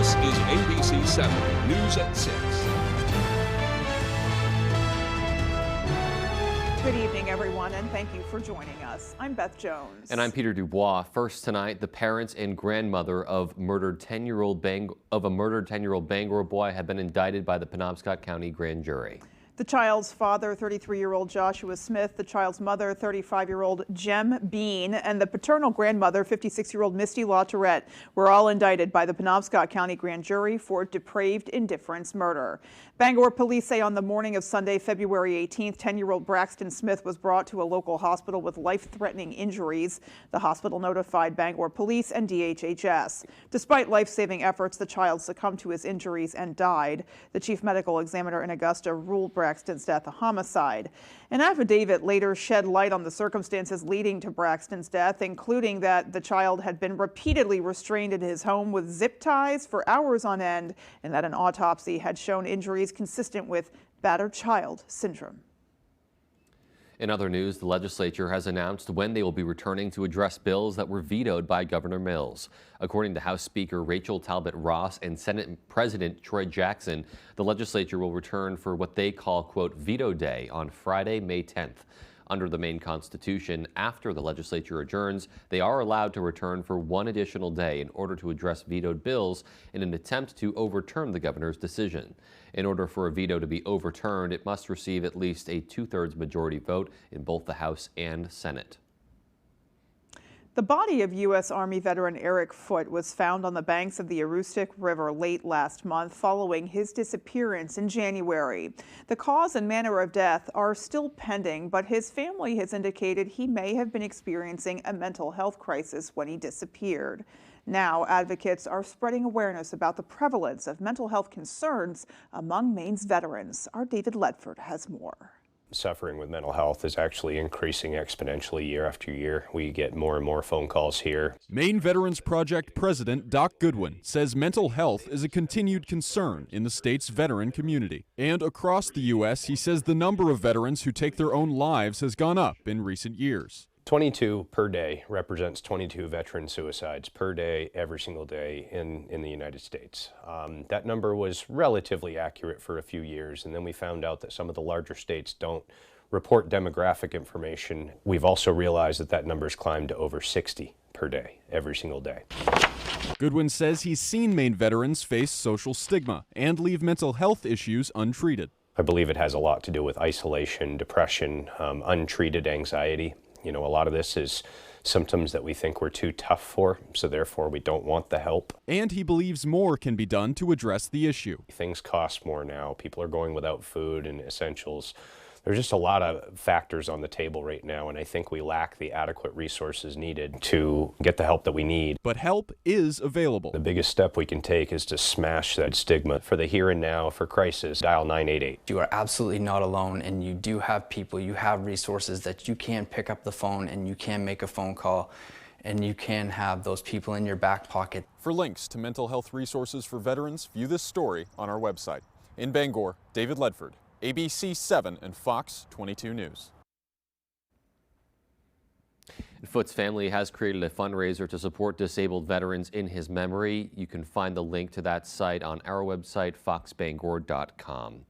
This is ABC 7 News at 6. Good evening, everyone, and thank you for joining us. I'm Beth Jones. And I'm Peter Dubois. First tonight, the parents and grandmother of a murdered 10-year-old Bangor boy have been indicted by the Penobscot County grand jury. The child's father, 33-year-old Joshua Smith, the child's mother, 35-year-old Jem Bean, and the paternal grandmother, 56-year-old Misty LaTourette, were all indicted by the Penobscot County grand jury for depraved indifference murder. Bangor police say on the morning of Sunday, February 18th, 10-year-old Braxton Smith was brought to a local hospital with life-threatening injuries. The hospital notified Bangor police and DHHS. Despite life-saving efforts, the child succumbed to his injuries and died. The chief medical examiner in Augusta ruled Braxton's death a homicide. An affidavit later shed light on the circumstances leading to Braxton's death, including that the child had been repeatedly restrained in his home with zip ties for hours on end, and that an autopsy had shown injuries consistent with battered child syndrome. In other news, the legislature has announced when they will be returning to address bills that were vetoed by Governor Mills. According to House Speaker Rachel Talbot Ross and Senate President Troy Jackson, the legislature will return for what they call, quote, veto day on Friday, May 10th. Under the Maine Constitution, after the legislature adjourns, they are allowed to return for one additional day in order to address vetoed bills in an attempt to overturn the governor's decision. In order for a veto to be overturned, it must receive at least a 2/3 majority vote in both the House and Senate. The body of U.S. Army veteran Eric Foote was found on the banks of the Aroostook River late last month following his disappearance in January. The cause and manner of death are still pending, but his family has indicated he may have been experiencing a mental health crisis when he disappeared. Now, advocates are spreading awareness about the prevalence of mental health concerns among Maine's veterans. Our David Ledford has more. Suffering with mental health is actually increasing exponentially year after year. We get more and more phone calls here. Maine Veterans Project President Doc Goodwin says mental health is a continued concern in the state's veteran community. And across the U.S., he says the number of veterans who take their own lives has gone up in recent years. 22 per day represents 22 veteran suicides per day, every single day in the United States. That number was relatively accurate for a few years, and then we found out that some of the larger states don't report demographic information. We've also realized that that number's climbed to over 60 per day, every single day. Goodwin says he's seen Maine veterans face social stigma and leave mental health issues untreated. I believe it has a lot to do with isolation, depression, untreated anxiety. You know, a lot of this is symptoms that we think we're too tough for, so therefore we don't want the help. And he believes more can be done to address the issue. Things cost more now. People are going without food and essentials. There's just a lot of factors on the table right now, and I think we lack the adequate resources needed to get the help that we need. But help is available. The biggest step we can take is to smash that stigma. For the here and now, for crisis, dial 988. You are absolutely not alone, and you do have people, you have resources that you can pick up the phone and you can make a phone call, and you can have those people in your back pocket. For links to mental health resources for veterans, view this story on our website. In Bangor, David Ledford, ABC 7 and Fox 22 News. Foote's family has created a fundraiser to support disabled veterans in his memory. You can find the link to that site on our website, foxbangor.com.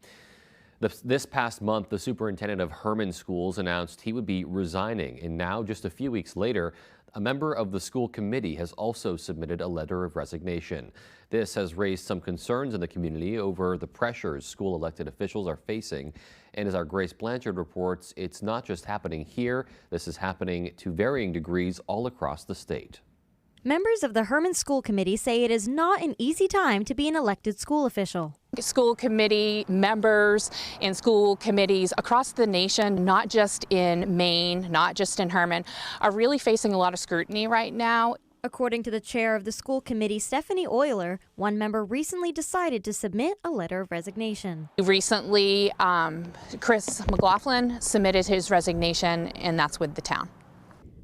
This past month, the superintendent of Herman Schools announced he would be resigning, and now, just a few weeks later, a member of the school committee has also submitted a letter of resignation. This has raised some concerns in the community over the pressures school elected officials are facing. And as our Grace Blanchard reports, it's not just happening here. This is happening to varying degrees all across the state. Members of the Herman School Committee say it is not an easy time to be an elected school official. School committee members and school committees across the nation, not just in Maine, not just in Herman, are really facing a lot of scrutiny right now. According to the chair of the school committee, Stephanie Euler, one member recently decided to submit a letter of resignation. Recently, Chris McLaughlin submitted his resignation, and that's with the town.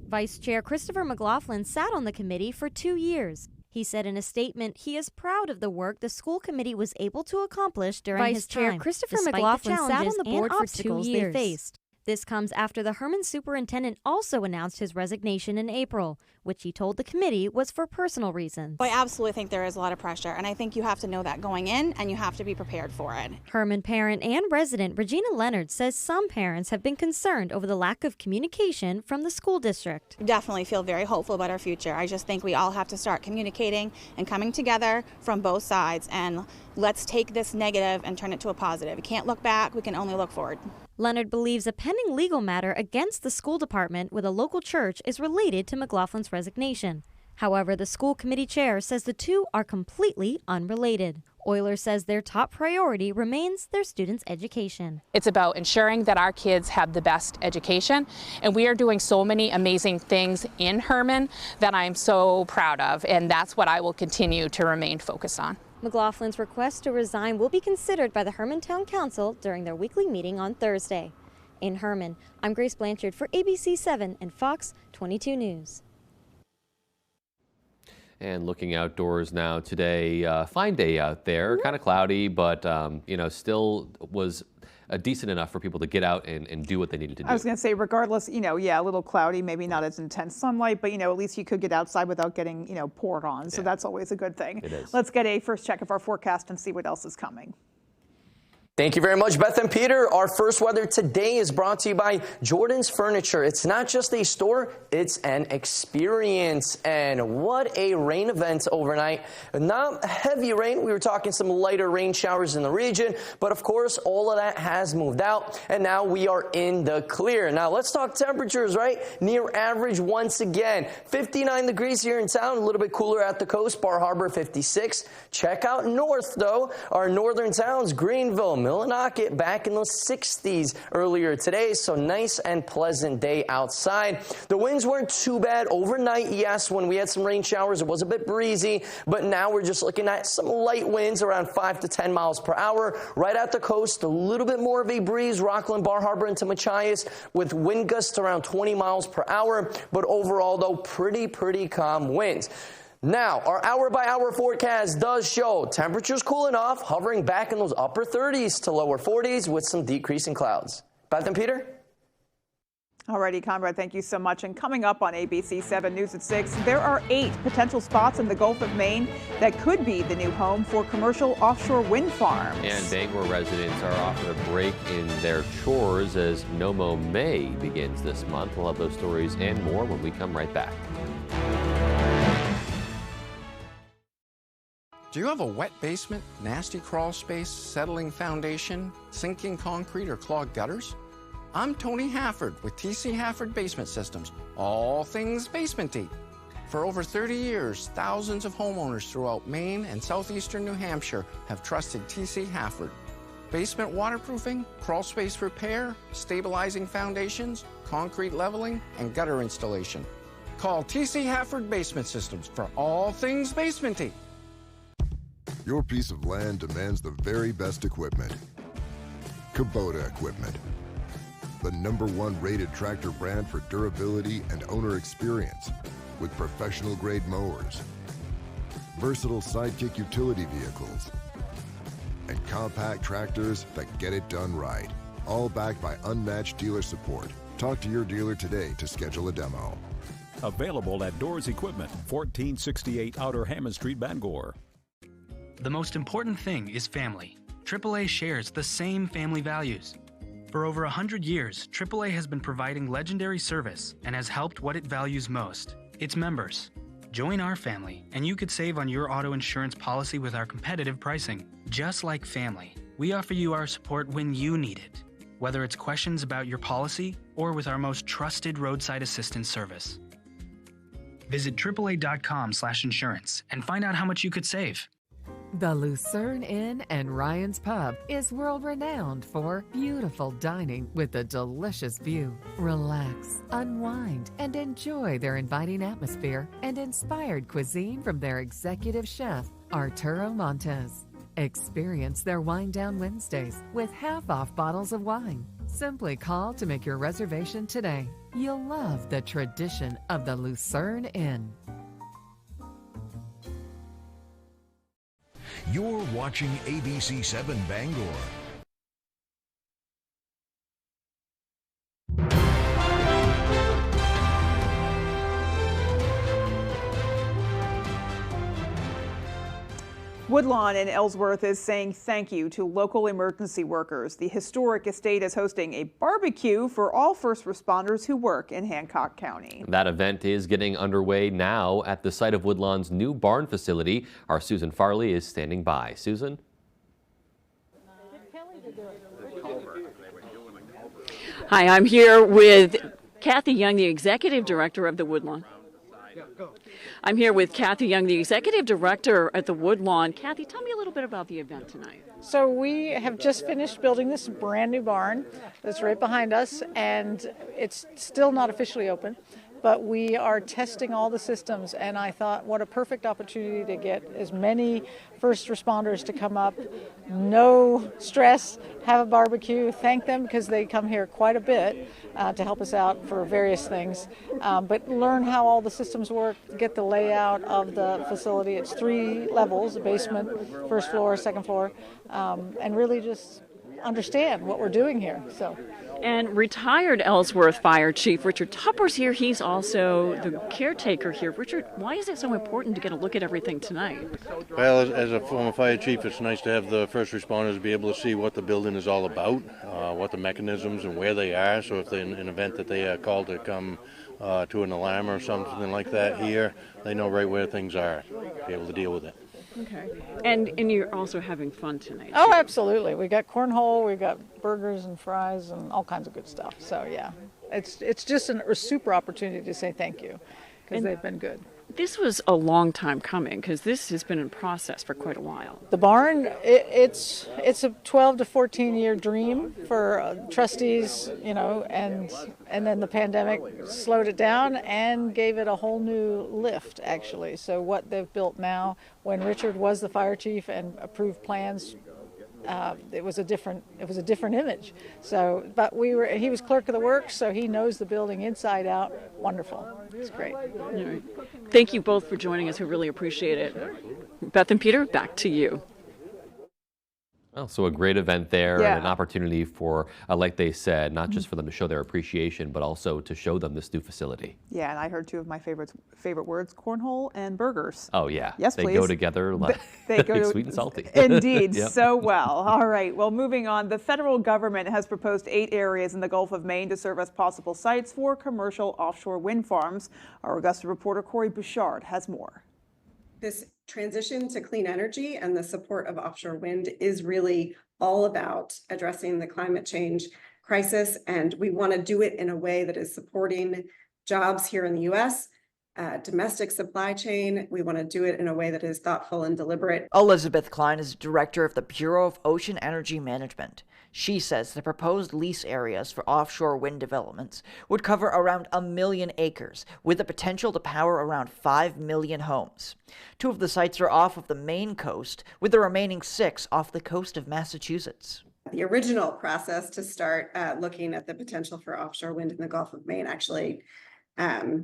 Vice Chair Christopher McLaughlin sat on the committee for 2 years. He said in a statement he is proud of the work the school committee was able to accomplish during his time. Vice Chair Christopher McLaughlin sat on the board for 2 years. They faced. This comes after the Herman superintendent also announced his resignation in April, which he told the committee was for personal reasons. I absolutely think there is a lot of pressure, and I think you have to know that going in, and you have to be prepared for it. Herman parent and resident Regina Leonard says some parents have been concerned over the lack of communication from the school district. Definitely feel very hopeful about our future. I just think we all have to start communicating and coming together from both sides, and let's take this negative and turn it to a positive. We can't look back, we can only look forward. Leonard believes a pending legal matter against the school department with a local church is related to McLaughlin's resignation. However, the school committee chair says the two are completely unrelated. Euler says their top priority remains their students' education. It's about ensuring that our kids have the best education, and we are doing so many amazing things in Herman that I'm so proud of, and that's what I will continue to remain focused on. McLaughlin's request to resign will be considered by the Herman Town Council during their weekly meeting on Thursday. In Herman, I'm Grace Blanchard for ABC 7 and Fox 22 News. And looking outdoors now today, fine day out there, kind of cloudy, but still was decent enough for people to get out and do what they needed to do. I was going to say, regardless, a little cloudy, maybe not as intense sunlight, but at least you could get outside without getting, poured on. So that's always a good thing. It is. Let's get a first check of our forecast and see what else is coming. Thank you very much, Beth and Peter. Our first weather today is brought to you by Jordan's Furniture. It's not just a store, it's an experience. And what a rain event overnight. Not heavy rain. We were talking some lighter rain showers in the region, but of course, all of that has moved out, and now we are in the clear. Now, let's talk temperatures, right? Near average once again. 59 degrees here in town, a little bit cooler at the coast. Bar Harbor, 56. Check out north, though. Our northern towns, Greenville, Millinocket, back in those 60s earlier today, so nice and pleasant day outside. The winds weren't too bad overnight. Yes, when we had some rain showers, it was a bit breezy, but now we're just looking at some light winds around 5 to 10 miles per hour. Right at the coast, a little bit more of a breeze, Rockland, Bar Harbor into Machias, with wind gusts around 20 miles per hour, but overall, though, pretty calm winds. Now, our hour-by-hour forecast does show temperatures cooling off, hovering back in those upper 30s to lower 40s with some decreasing clouds. Beth and Peter? Alrighty, Conrad, thank you so much. And coming up on ABC 7 News at 6, there are 8 potential spots in the Gulf of Maine that could be the new home for commercial offshore wind farms. And Bangor residents are offered a break in their chores as NOMO May begins this month. We'll have those stories and more when we come right back. Do you have a wet basement, nasty crawl space, settling foundation, sinking concrete, or clogged gutters? I'm Tony Hafford with TC Hafford Basement Systems, all things basementy. For over 30 years, thousands of homeowners throughout Maine and southeastern New Hampshire have trusted TC Hafford. Basement waterproofing, crawl space repair, stabilizing foundations, concrete leveling, and gutter installation. Call TC Hafford Basement Systems for all things basementy. Your piece of land demands the very best equipment. Kubota Equipment, the #1 rated tractor brand for durability and owner experience, with professional-grade mowers, versatile sidekick utility vehicles, and compact tractors that get it done right. All backed by unmatched dealer support. Talk to your dealer today to schedule a demo. Available at Doors Equipment, 1468 Outer Hammond Street, Bangor. The most important thing is family. AAA shares the same family values. For over 100 years, AAA has been providing legendary service and has helped what it values most, its members. Join our family, and you could save on your auto insurance policy with our competitive pricing. Just like family, we offer you our support when you need it, whether it's questions about your policy or with our most trusted roadside assistance service. Visit AAA.com/insurance and find out how much you could save. The Lucerne Inn and Ryan's Pub is world-renowned for beautiful dining with a delicious view. Relax, unwind, and enjoy their inviting atmosphere and inspired cuisine from their executive chef, Arturo Montes. Experience their Wine Down Wednesdays with half-off bottles of wine. Simply call to make your reservation today. You'll love the tradition of the Lucerne Inn. You're watching ABC 7 Bangor. Woodlawn in Ellsworth is saying thank you to local emergency workers. The historic estate is hosting a barbecue for all first responders who work in Hancock County. That event is getting underway now at the site of Woodlawn's new barn facility. Our Susan Farley is standing by. Susan? Hi, I'm here with Kathy Young, the Executive Director of the Woodlawn. I'm here with Kathy Young, the Executive Director at the Woodlawn. Kathy, tell me a little bit about the event tonight. So we have just finished building this brand new barn that's right behind us, and it's still not officially open, but we are testing all the systems, and I thought what a perfect opportunity to get as many first responders to come up, no stress, have a barbecue, thank them because they come here quite a bit to help us out for various things, but learn how all the systems work, get the layout of the facility. It's 3 levels, a basement, first floor, second floor, and really just understand what we're doing here. And retired Ellsworth Fire Chief Richard Tupper's here. He's also the caretaker here. Richard, why is it so important to get a look at everything tonight? Well, as a former fire chief, it's nice to have the first responders be able to see what the building is all about, what the mechanisms and where they are. So if they're in an event that they are called to come to an alarm or something like that here, they know right where things are, be able to deal with it. Okay. And you're also having fun tonight. Oh, absolutely. We got cornhole, we got burgers and fries and all kinds of good stuff. So yeah, it's just a super opportunity to say thank you because they've been good. This was a long time coming because this has been in process for quite a while. The barn, it's a 12 to 14 year dream for trustees, you know, and then the pandemic slowed it down and gave it a whole new lift, actually. So what they've built now, when Richard was the fire chief and approved plans, it was a different image. So, but he was clerk of the works, so he knows the building inside out. Wonderful. It's great. All right. Thank you both for joining us. We really appreciate it. Beth and Peter, back to you. Well, so a great event there Yeah. and an opportunity for, like they said, not just for them to show their appreciation, but also to show them this new facility. Yeah, and I heard 2 of my favorite words, cornhole and burgers. Oh, yeah. Yes, they please. go together like They go sweet and salty. Indeed, Yep. so well. All right, well, moving on. The federal government has proposed 8 areas in the Gulf of Maine to serve as possible sites for commercial offshore wind farms. Our Augusta reporter Corey Bouchard has more. This transition to clean energy and the support of offshore wind is really all about addressing the climate change crisis. And we want to do it in a way that is supporting jobs here in the U.S., domestic supply chain. We want to do it in a way that is thoughtful and deliberate. Elizabeth Klein is director of the Bureau of Ocean Energy Management. She says the proposed lease areas for offshore wind developments would cover around 1 million acres, with the potential to power around 5 million homes. 2 of the sites are off of the Maine coast, with the remaining 6 off the coast of Massachusetts. The original process to start looking at the potential for offshore wind in the Gulf of Maine actually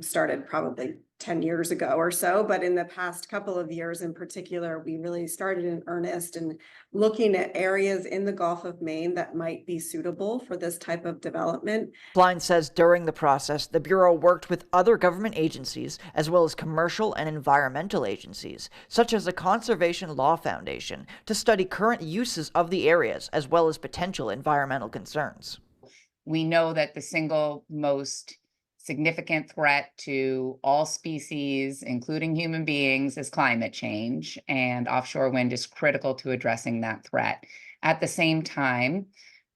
started probably 10 years ago or so, but in the past couple of years in particular, we really started in earnest in looking at areas in the Gulf of Maine that might be suitable for this type of development. Klein says during the process, the Bureau worked with other government agencies as well as commercial and environmental agencies, such as the Conservation Law Foundation, to study current uses of the areas as well as potential environmental concerns. We know that the single most significant threat to all species, including human beings, is climate change, and offshore wind is critical to addressing that threat. At the same time,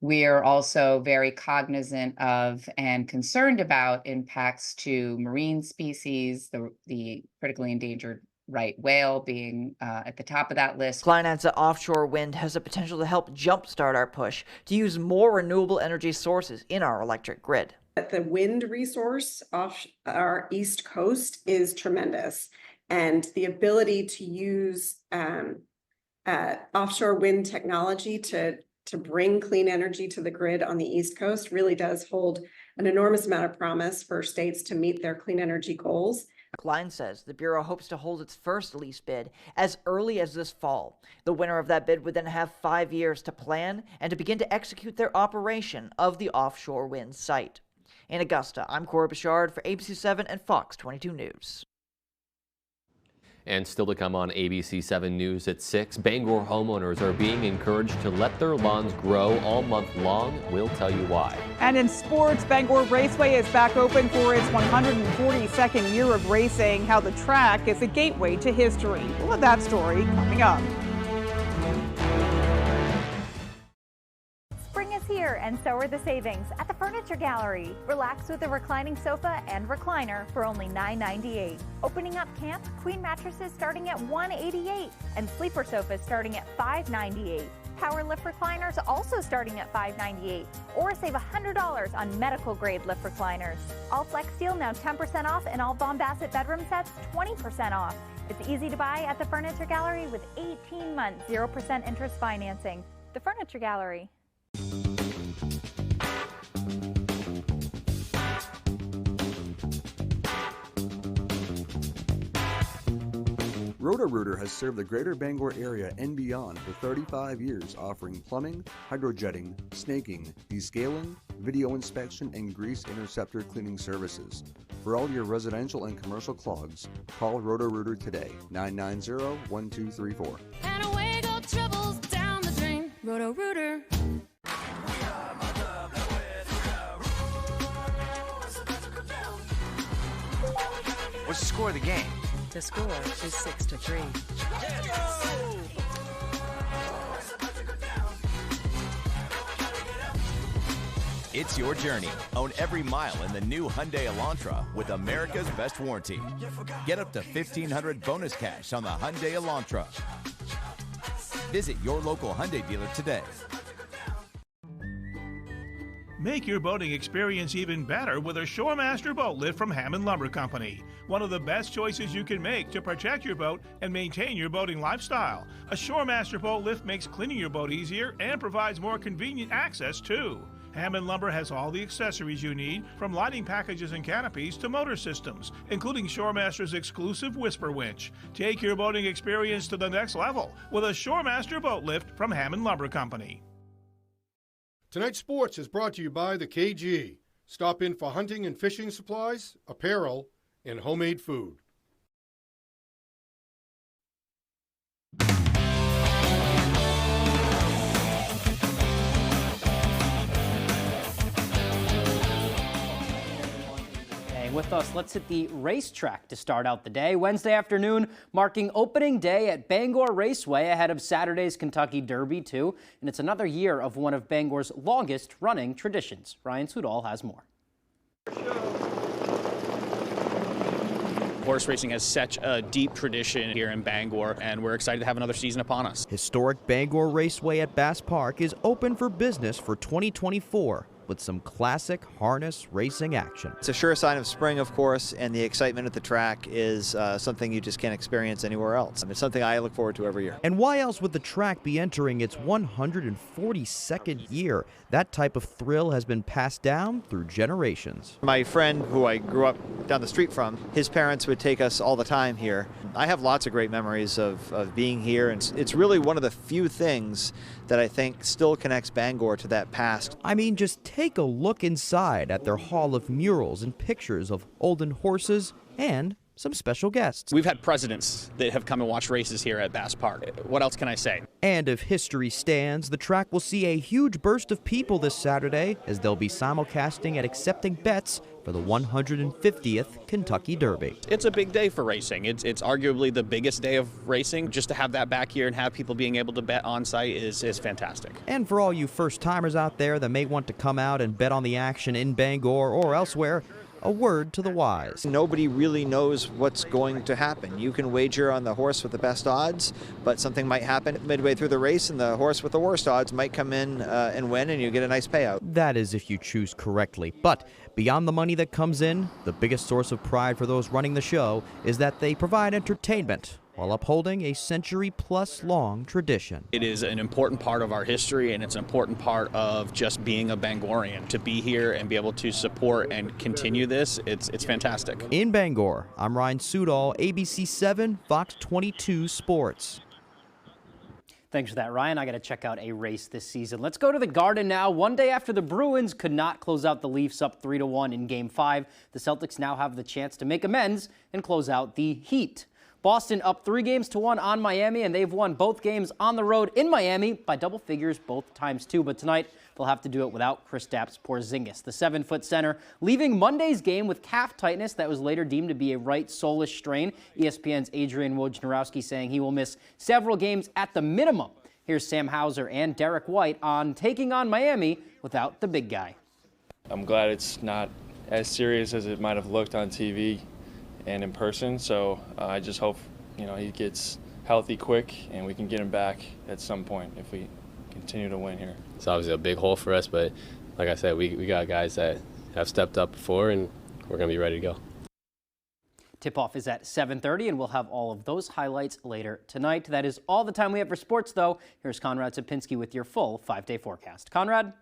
we're also very cognizant of and concerned about impacts to marine species, the critically endangered right whale being at the top of that list. Klein adds that offshore wind has the potential to help jumpstart our push to use more renewable energy sources in our electric grid. The wind resource off our East Coast is tremendous, and the ability to use offshore wind technology to bring clean energy to the grid on the East Coast really does hold an enormous amount of promise for states to meet their clean energy goals. Klein says the Bureau hopes to hold its first lease bid as early as this fall. The winner of that bid would then have 5 years to plan and to begin to execute their operation of the offshore wind site. In Augusta, I'm Corey Bouchard for ABC 7 and Fox 22 News. And still to come on ABC 7 News at 6, Bangor homeowners are being encouraged to let their lawns grow all month long. We'll tell you why. And in sports, Bangor Raceway is back open for its 142nd year of racing. How the track is a gateway to history. We'll have that story coming up. Spring is here, and so are the savings at the Furniture Gallery. Relax with a reclining sofa and recliner for only $9.98. Opening up camp, queen mattresses starting at $188, and sleeper sofas starting at $598. Power lift recliners also starting at $598, or save $100 on medical grade lift recliners. All Flex Steel now 10% off, and all Von Bassett bedroom sets 20% off. It's easy to buy at the Furniture Gallery with 18-month 0% interest financing. The Furniture Gallery. Roto-Rooter has served the greater Bangor area and beyond for 35 years, offering plumbing, hydrojetting, snaking, descaling, video inspection, and grease interceptor cleaning services. For all your residential and commercial clogs, call Roto-Rooter today, 990-1234. And away go troubles down the drain. Roto-Rooter. What's the score of the game? The score is 6-3. It's your journey. Own every mile in the new Hyundai Elantra with America's best warranty. Get up to $1,500 bonus cash on the Hyundai Elantra. Visit your local Hyundai dealer today. Make your boating experience even better with a Shoremaster boat lift from Hammond Lumber Company. One of the best choices you can make to protect your boat and maintain your boating lifestyle. A Shoremaster boat lift makes cleaning your boat easier and provides more convenient access too. Hammond Lumber has all the accessories you need, from lighting packages and canopies to motor systems, including Shoremaster's exclusive Whisper Winch. Take your boating experience to the next level with a Shoremaster boat lift from Hammond Lumber Company. Tonight's sports is brought to you by the KG. Stop in for hunting and fishing supplies, apparel, and homemade food. With us, let's hit the racetrack to start out the day. Wednesday afternoon marking opening day at Bangor Raceway ahead of Saturday's Kentucky Derby too. And it's another year of one of Bangor's longest running traditions. Ryan Sudol has more. Horse racing has such a deep tradition here in Bangor, and we're excited to have another season upon us. Historic Bangor Raceway at Bass Park is open for business for 2024. With some classic harness racing action. It's a sure sign of spring, of course, and the excitement at the track is something you just can't experience anywhere else. It's something I look forward to every year. And why else would the track be entering its 142nd year? That type of thrill has been passed down through generations. My friend, who I grew up down the street from, his parents would take us all the time here. I have lots of great memories of being here, and it's really one of the few things that I think still connects Bangor to that past. I mean, just take a look inside at their hall of murals and pictures of olden horses and some special guests. We've had presidents that have come and watched races here at Bass Park. What else can I say? And if history stands, the track will see a huge burst of people this Saturday as they'll be simulcasting and accepting bets for the 150th Kentucky Derby. It's a big day for racing. It's arguably the biggest day of racing. Just to have that back here and have people being able to bet on site is fantastic. And for all you first-timers out there that may want to come out and bet on the action in Bangor or elsewhere, a word to the wise. Nobody really knows what's going to happen. You can wager on the horse with the best odds, but something might happen midway through the race and the horse with the worst odds might come in and win, and you get a nice payout. That is if you choose correctly. But beyond the money that comes in, the biggest source of pride for those running the show is that they provide entertainment while upholding a century-plus long tradition. It is an important part of our history, and it's an important part of just being a Bangorian. To be here and be able to support and continue this, it's fantastic. In Bangor, I'm Ryan Sudol, ABC 7, Fox 22 Sports. Thanks for that, Ryan. I got to check out a race this season. Let's go to the Garden now. One day after the Bruins could not close out the Leafs up 3-1 in Game 5, the Celtics now have the chance to make amends and close out the Heat. Boston up 3-1 on Miami, and they've won both games on the road in Miami by double figures both times too. But tonight they'll have to do it without Kristaps Porzingis, the 7-foot center, leaving Monday's game with calf tightness that was later deemed to be a right soleish strain. ESPN's Adrian Wojnarowski saying he will miss several games at the minimum. Here's Sam Hauser and Derek White on taking on Miami without the big guy. I'm glad it's not as serious as it might have looked on TV and in person. So I just hope, he gets healthy quick and we can get him back at some point if we continue to win here. It's obviously a big hole for us, but like I said, we got guys that have stepped up before, and we're going to be ready to go. Tip-off is at 7:30, and we'll have all of those highlights later tonight. That is all the time we have for sports, though. Here's Conrad Sapinski with your full 5-day forecast. Conrad?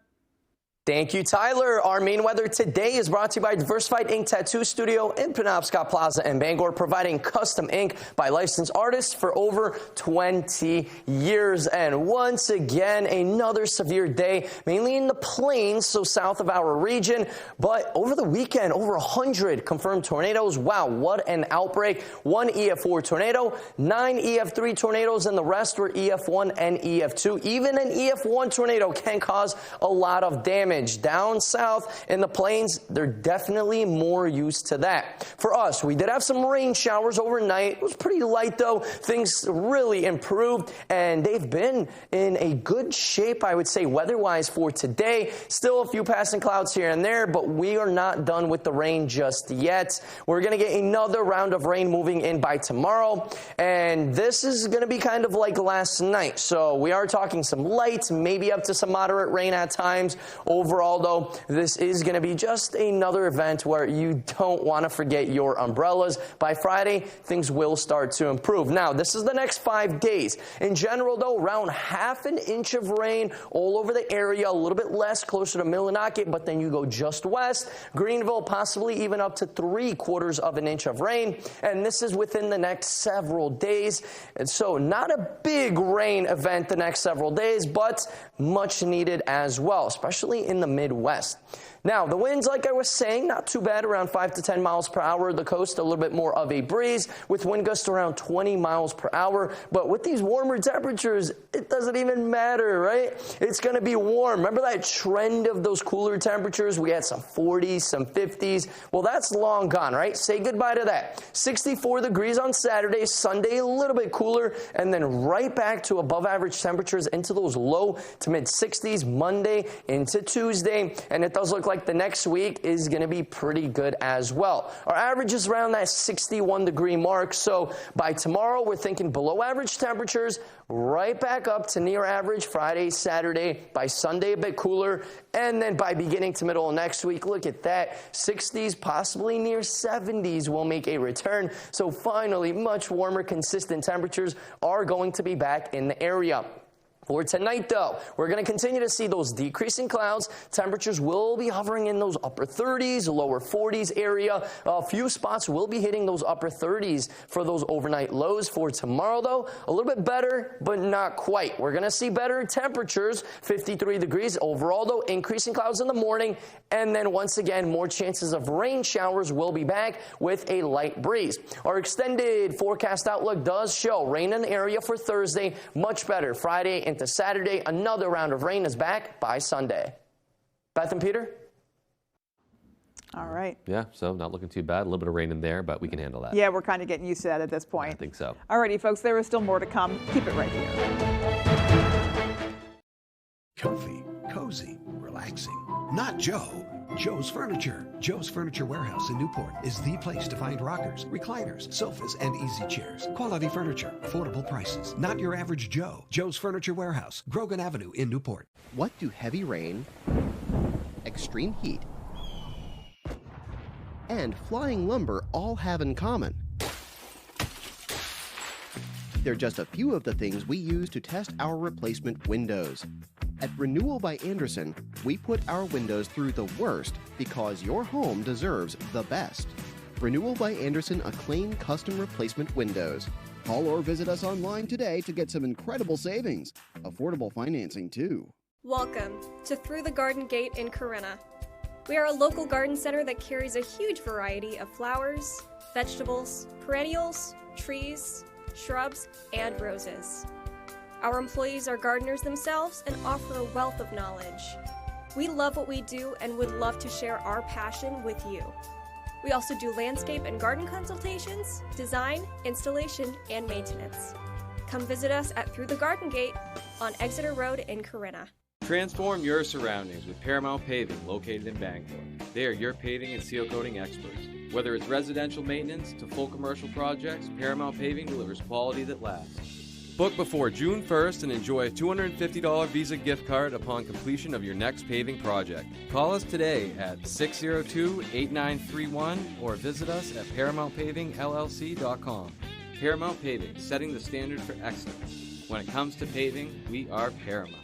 Thank you, Tyler. Our main weather today is brought to you by Diversified Ink Tattoo Studio in Penobscot Plaza and Bangor, providing custom ink by licensed artists for over 20 years. And once again, another severe day, mainly in the plains, so south of our region. But over the weekend, over 100 confirmed tornadoes. Wow, what an outbreak. 1 EF4 tornado, 9 EF3 tornadoes, and the rest were EF1 and EF2. Even an EF1 tornado can cause a lot of damage. Down south in the plains, they're definitely more used to that. For us, we did have some rain showers overnight. It was pretty light, though. Things really improved, and they've been in a good shape, I would say, weather-wise for today. Still a few passing clouds here and there, but we are not done with the rain just yet. We're going to get another round of rain moving in by tomorrow, and this is going to be kind of like last night. So we are talking some light, maybe up to some moderate rain at times. Overall, though, this is going to be just another event where you don't want to forget your umbrellas. By Friday, things will start to improve. Now, this is the next 5 days. In general, though, around ½ an inch of rain all over the area, a little bit less closer to Millinocket, but then you go just west, Greenville, possibly even up to 3/4 of an inch of rain. And this is within the next several days. And so not a big rain event the next several days, but much needed as well, especially in the Midwest. Now, the winds, like I was saying, not too bad, around 5 to 10 miles per hour. The coast, a little bit more of a breeze with wind gusts around 20 miles per hour. But with these warmer temperatures, it doesn't even matter, right? It's going to be warm. Remember that trend of those cooler temperatures? We had some 40s, some 50s. Well, that's long gone, right? Say goodbye to that. 64 degrees on Saturday, Sunday a little bit cooler, and then right back to above average temperatures into those low to mid 60s Monday into Tuesday. And it does look like the next week is going to be pretty good as well. Our average is around that 61-degree mark. So by tomorrow, we're thinking below average temperatures, right back up to near average Friday, Saturday. By Sunday, a bit cooler. And then by beginning to middle of next week, look at that. 60s, possibly near 70s will make a return. So finally, much warmer, consistent temperatures are going to be back in the area. For tonight, though, we're going to continue to see those decreasing clouds. Temperatures will be hovering in those upper 30s, lower 40s area. A few spots will be hitting those upper 30s for those overnight lows. For tomorrow, though, a little bit better, but not quite. We're going to see better temperatures, 53 degrees overall, though, increasing clouds in the morning. And then once again, more chances of rain showers will be back with a light breeze. Our extended forecast outlook does show rain in the area for Thursday, much better Friday into Saturday. Another round of rain is back by Sunday. Beth and Peter? All right. Yeah, so not looking too bad. A little bit of rain in there, but we can handle that. Yeah, we're kind of getting used to that at this point. I think so. All righty, folks, there is still more to come. Keep it right here. Comfy, cozy, relaxing. Not Joe. Joe's Furniture. Joe's Furniture Warehouse in Newport is the place to find rockers, recliners, sofas, and easy chairs. Quality furniture, affordable prices. Not your average Joe. Joe's Furniture Warehouse, Grogan Avenue in Newport. What do heavy rain, extreme heat, and flying lumber all have in common? They're just a few of the things we use to test our replacement windows. At Renewal by Andersen, we put our windows through the worst because your home deserves the best. Renewal by Andersen acclaimed custom replacement windows. Call or visit us online today to get some incredible savings. Affordable financing, too. Welcome to Through the Garden Gate in Corinna. We are a local garden center that carries a huge variety of flowers, vegetables, perennials, trees, shrubs, and roses. Our employees are gardeners themselves and offer a wealth of knowledge. We love what we do and would love to share our passion with you. We also do landscape and garden consultations, design, installation, and maintenance. Come visit us at Through the Garden Gate on Exeter Road in Corinna. Transform your surroundings with Paramount Paving, located in Bangor. They are your paving and seal coating experts. Whether it's residential maintenance to full commercial projects, Paramount Paving delivers quality that lasts. Book before June 1st and enjoy a $250 Visa gift card upon completion of your next paving project. Call us today at 602-8931 or visit us at ParamountPavingLLC.com. Paramount Paving, setting the standard for excellence. When it comes to paving, we are Paramount.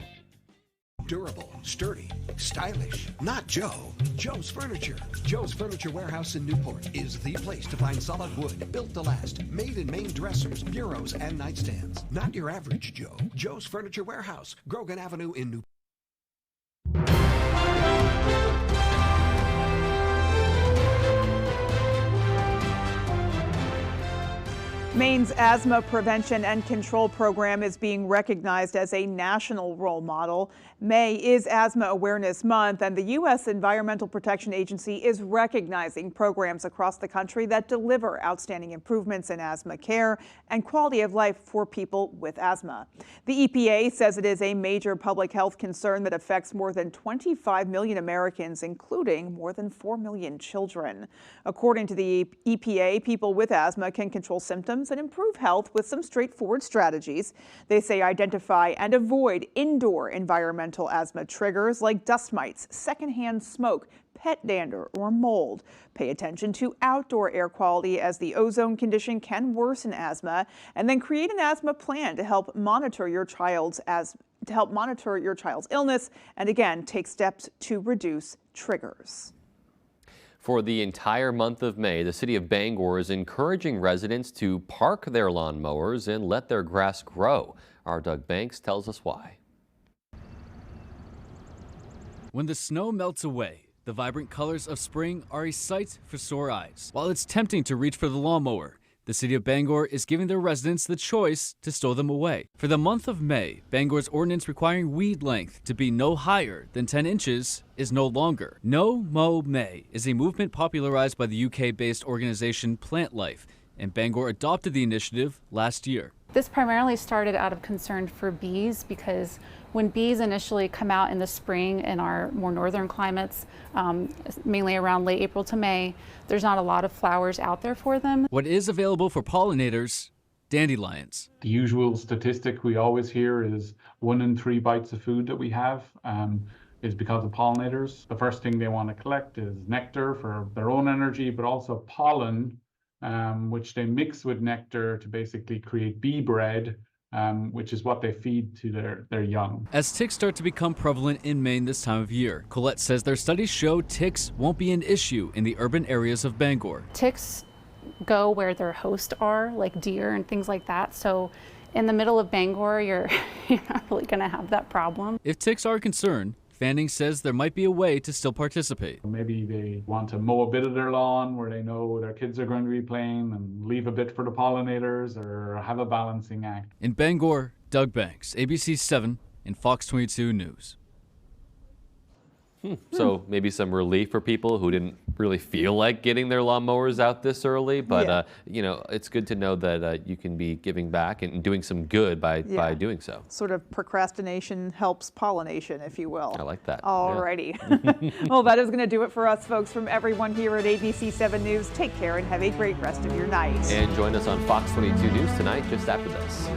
Durable, sturdy, stylish. Not Joe. Joe's Furniture. Joe's Furniture Warehouse in Newport is the place to find solid wood, built to last, made in Maine dressers, bureaus, and nightstands. Not your average Joe. Joe's Furniture Warehouse, Grogan Avenue in Newport. Maine's asthma prevention and control program is being recognized as a national role model. May is Asthma Awareness Month, and the U.S. Environmental Protection Agency is recognizing programs across the country that deliver outstanding improvements in asthma care and quality of life for people with asthma. The EPA says it is a major public health concern that affects more than 25 million Americans, including more than 4 million children. According to the EPA, people with asthma can control symptoms and improve health with some straightforward strategies. They say identify and avoid indoor environmental asthma triggers like dust mites, secondhand smoke, pet dander, or mold. Pay attention to outdoor air quality as the ozone condition can worsen asthma, and then create an asthma plan to help monitor your child's illness, and again, take steps to reduce triggers. For the entire month of May, the city of Bangor is encouraging residents to park their lawnmowers and let their grass grow. Our Doug Banks tells us why. When the snow melts away, the vibrant colors of spring are a sight for sore eyes. While it's tempting to reach for the lawnmower, the city of Bangor is giving their residents the choice to stow them away. For the month of May, Bangor's ordinance requiring weed length to be no higher than 10 inches is no longer. No Mow May is a movement popularized by the UK-based organization Plant Life, and Bangor adopted the initiative last year. This primarily started out of concern for bees, because when bees initially come out in the spring in our more northern climates, mainly around late April to May, there's not a lot of flowers out there for them. What is available for pollinators? Dandelions. The usual statistic we always hear is 1 in 3 bites of food that we have is because of pollinators. The first thing they want to collect is nectar for their own energy, but also pollen, which they mix with nectar to basically create bee bread, which is what they feed to their young. As ticks start to become prevalent in Maine this time of year, Colette says their studies show ticks won't be an issue in the urban areas of Bangor. Ticks go where their hosts are, like deer and things like that. So in the middle of Bangor, you're not really going to have that problem. If ticks are a concern, Fanning says there might be a way to still participate. Maybe they want to mow a bit of their lawn where they know their kids are going to be playing and leave a bit for the pollinators, or have a balancing act. In Bangor, Doug Banks, ABC 7 and Fox 22 News. So maybe some relief for people who didn't really feel like getting their lawnmowers out this early, but you know, it's good to know that you can be giving back and doing some good by doing so. Sort of procrastination helps pollination, if you will. I like that. Alrighty. Well, that is going to do it for us, folks. From everyone here at ABC 7 News, take care and have a great rest of your night. And join us on Fox 22 News tonight just after this.